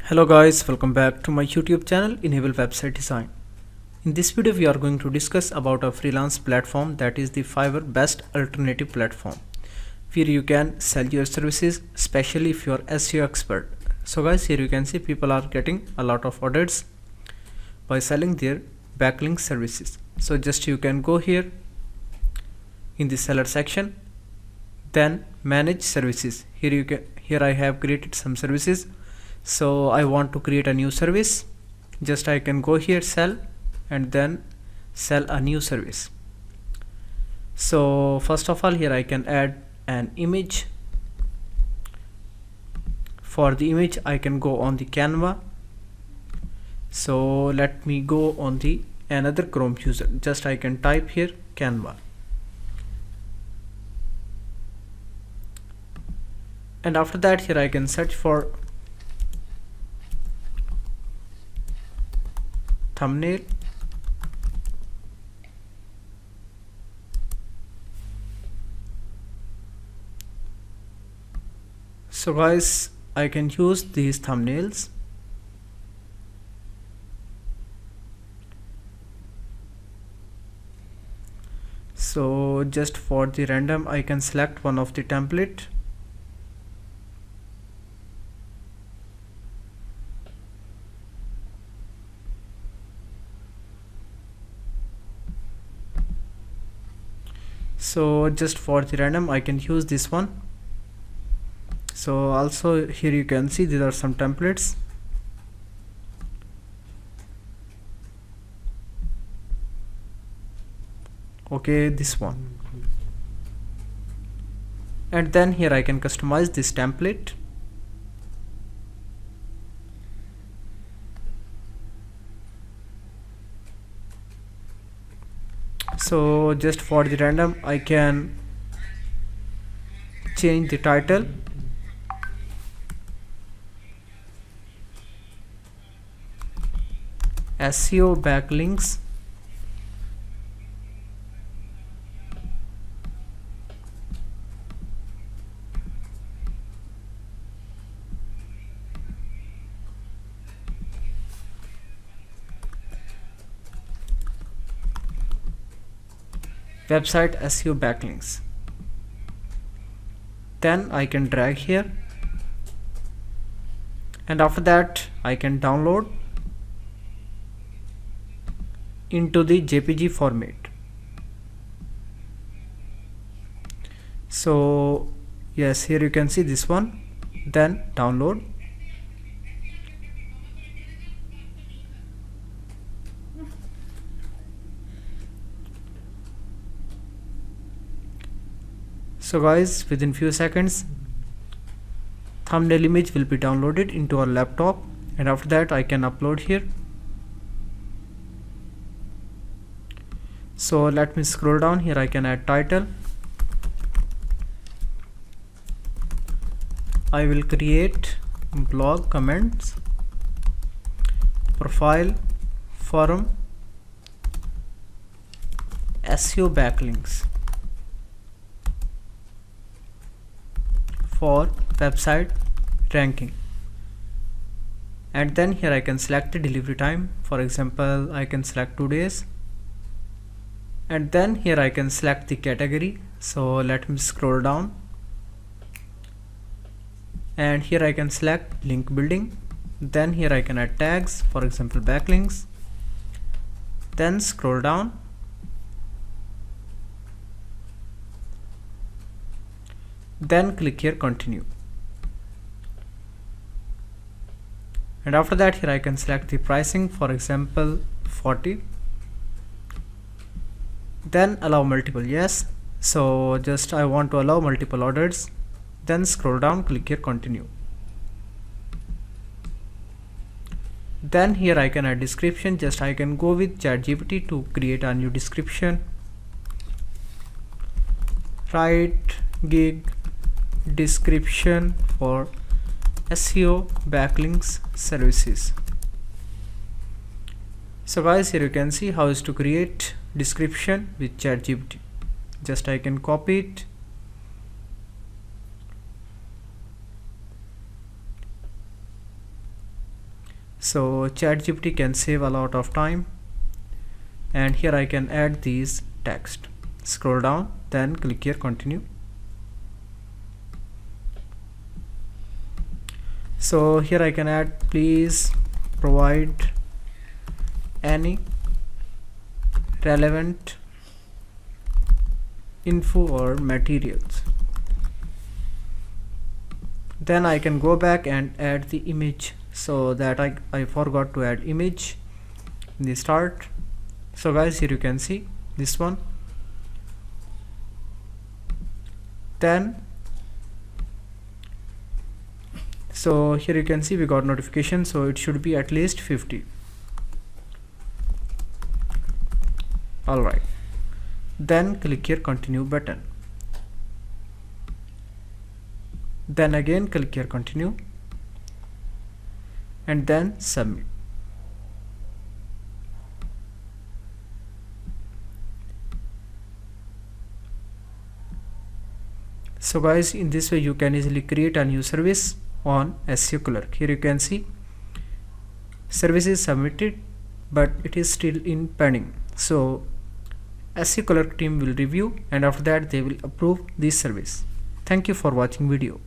Hello guys, welcome back to my YouTube channel Enable Website Design. In this video we are going to discuss about a freelance platform that is the Fiverr best alternative platform where you can sell your services, especially if you are SEO expert. So guys, here you can see people are getting a lot of orders by selling their backlink services. So just you can go here in the seller section, then manage services. Here I have created some services. So I want to create a new service. Just I can go here, sell, and then sell a new service. So first of all, here I can add an image. For the image I can go on the Canva. So let me go on the another Chrome user. Just I can type here Canva, and after that here I can search for thumbnail. So guys, I can use these thumbnails. So just for the random I can select one of the template. So just for the random I can use this one. So also here you can see these are some templates. Okay, this one, and then here I can customize this template. So just for the random I can change the title, SEO backlinks, website SEO backlinks. Then I can drag here, and after that I can download into the JPG format. So yes, here you can see this one, then download. So guys, within few seconds thumbnail image will be downloaded into our laptop, and after that I can upload here. So let me scroll down. Here I can add title. I will create blog comments, profile, forum, SEO backlinks for website ranking, and then here I can select the delivery time. For example, I can select 2 days, and then here I can select the category. So let me scroll down, and here I can select link building. Then here I can add tags, for example backlinks. Then scroll down, then click here continue, and after that here I can select the pricing, for example 40. Then allow multiple, yes. So just I want to allow multiple orders. Then scroll down, click here continue. Then here I can add description. Just I can go with ChatGPT to create a new description. Write gig description for SEO backlinks services. So guys, here you can see how is to create description with ChatGPT. Just I can copy it, So ChatGPT can save a lot of time, and here I can add these text. Scroll down, then click here continue. So here I can add, please provide any relevant info or materials. Then I can go back and add the image, so that I forgot to add image in the start. So guys, here you can see this one. Then so here you can see we got notification, so it should be at least 50. Alright, then click here continue button. Then again click here continue, and then submit. So guys, in this way you can easily create a new service on SEOClerk. Here you can see service is submitted, but it is still in pending. So SEOClerk team will review, and after that they will approve this service. Thank you for watching video.